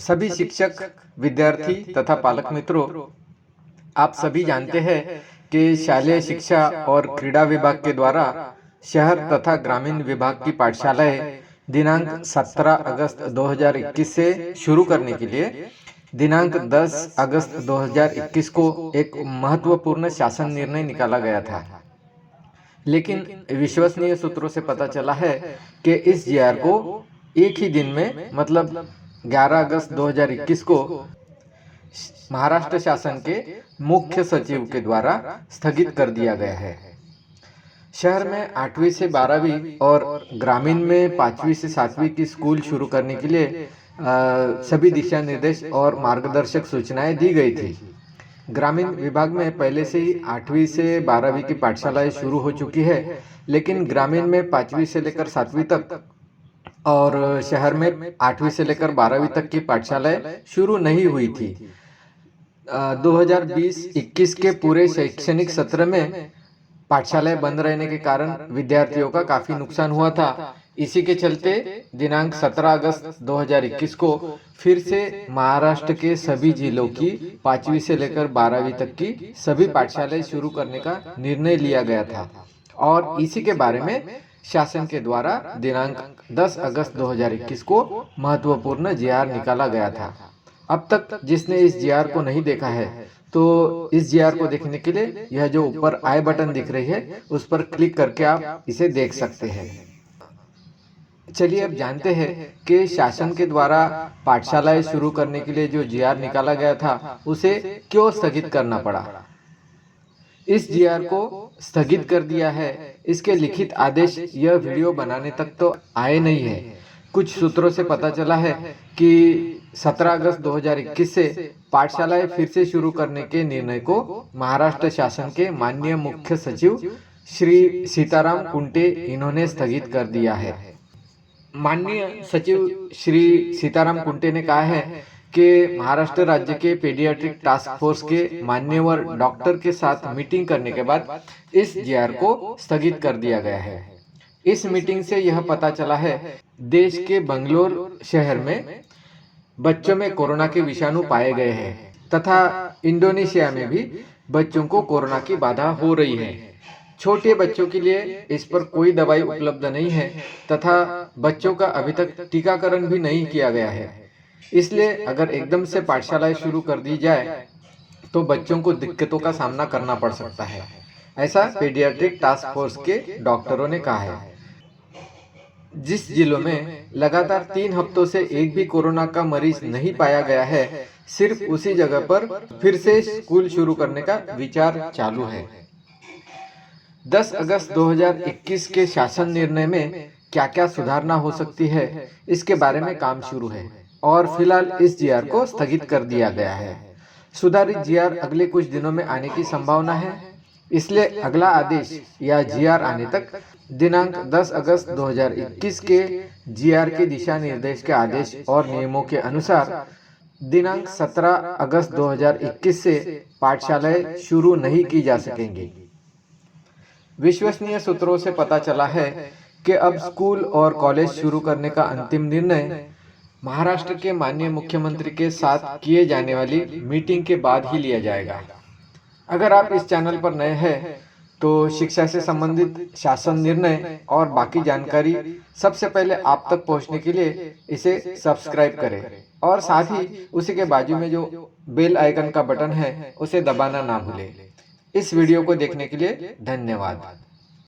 सभी शिक्षक, विद्यार्थी तथा पालक मित्रों, आप सभी जानते हैं कि शालेय शिक्षा और क्रीड़ा विभाग के द्वारा शहर तथा ग्रामीण विभाग की पाठशालाएं दिनांक 17 अगस्त 2021 से शुरू करने के लिए दिनांक 10 अगस्त 2021 को एक महत्वपूर्ण शासन निर्णय निकाला गया था। लेकिन विश्वसनीय सूत्रों से पता चला है कि इस जीआर को एक ही दिन में मतलब 11 अगस्त 2021 को महाराष्ट्र शासन के मुख्य सचिव के द्वारा स्थगित कर दिया गया है। शहर में 8वीं से 12वीं और ग्रामीण में 5वीं से 7वीं की स्कूल शुरू करने के लिए सभी दिशा निर्देश और मार्गदर्शक सूचनाएं दी गई थी। ग्रामीण विभाग में पहले से ही 8वीं से 12वीं की पाठशालाएं शुरू हो चुकी है, लेकिन ग्रामीण में 5वीं से लेकर 7वीं तक और शहर में 8वीं से लेकर 12वीं तक की पाठशालाएं शुरू नहीं हुई थी। 2020-21 के पूरे शैक्षणिक सत्र में पाठशालाएं बंद रहने के कारण विद्यार्थियों का काफी नुकसान हुआ था। इसी के चलते दिनांक 17 अगस्त 2021 को फिर से महाराष्ट्र के सभी जिलों की 5वीं से लेकर 12वीं तक की सभी पाठशालाएं शुरू करने का निर्णय लिया गया था और इसी के बारे में शासन के द्वारा दिनांक 10 अगस्त 2021 को महत्वपूर्ण जीआर निकाला गया था। अब तक जिसने इस जीआर को नहीं देखा है तो इस जीआर को देखने के लिए यह जो ऊपर आई बटन दिख रही है उस पर क्लिक करके आप इसे देख सकते हैं। चलिए अब जानते हैं कि शासन के द्वारा पाठशालाएं शुरू करने के लिए जो जीआर निकाला गया था उसे क्यों स्थगित करना पड़ा। इस जीआर को स्थगित कर दिया है, इसके लिखित आदेश यह वीडियो बनाने तक तो आए नहीं है। कुछ सूत्रों से पता चला है कि 17 अगस्त 2021 से पाठशालाएं फिर से शुरू करने के निर्णय को महाराष्ट्र शासन के माननीय मुख्य सचिव श्री सीताराम कुंटे इन्होंने स्थगित कर दिया है। माननीय सचिव श्री सीताराम कुंटे ने कहा है कि महाराष्ट्र राज्य के पीडियाट्रिक टास्क फोर्स के मान्यवर डॉक्टर के साथ मीटिंग करने के बाद इस जीआर को स्थगित कर दिया गया है। इस मीटिंग से यह पता चला है देश के बंगलोर शहर में बच्चों में कोरोना के विषाणु पाए गए हैं तथा इंडोनेशिया में भी बच्चों को कोरोना की बाधा हो रही है। छोटे बच्चों के लिए इस पर कोई दवाई उपलब्ध नहीं है तथा बच्चों का अभी तक टीकाकरण भी नहीं किया गया है। इसलिए अगर एकदम से पाठशालाएं शुरू कर दी जाए तो बच्चों को दिक्कतों का सामना करना पड़ सकता है, ऐसा पीडियाट्रिक टास्क फोर्स के डॉक्टरों ने कहा है। जिस जिलों में लगातार 3 हफ्तों से एक भी कोरोना का मरीज नहीं पाया गया है, सिर्फ उसी जगह पर फिर से स्कूल शुरू करने का विचार चालू है। 10 अगस्त 2021 के शासन निर्णय में क्या क्या सुधारना हो सकती है इसके बारे में काम शुरू है और फिलहाल इस जीआर को स्थगित कर दिया गया है। सुधारित जीआर अगले कुछ दिनों में आने की संभावना है, इसलिए अगला आदेश या जीआर आने तक दिनांक 10 अगस्त 2021 के जीआर के दिशा निर्देश के आदेश और नियमों के अनुसार दिनांक 17 अगस्त 2021 से पाठशालाएं शुरू नहीं की जा सकेंगी। विश्वसनीय सूत्रों से पता चला है कि अब स्कूल और कॉलेज शुरू करने का अंतिम निर्णय महाराष्ट्र के माननीय मुख्यमंत्री के साथ किए जाने वाली मीटिंग के बाद ही लिया जाएगा। अगर आप इस चैनल पर नए हैं तो शिक्षा से संबंधित शासन निर्णय और बाकी जानकारी सबसे पहले आप तक पहुंचने के लिए इसे सब्सक्राइब करें और साथ ही उसी के बाजू में जो बेल आइकन का बटन है उसे दबाना ना भूलें। इस वीडियो को देखने के लिए धन्यवाद।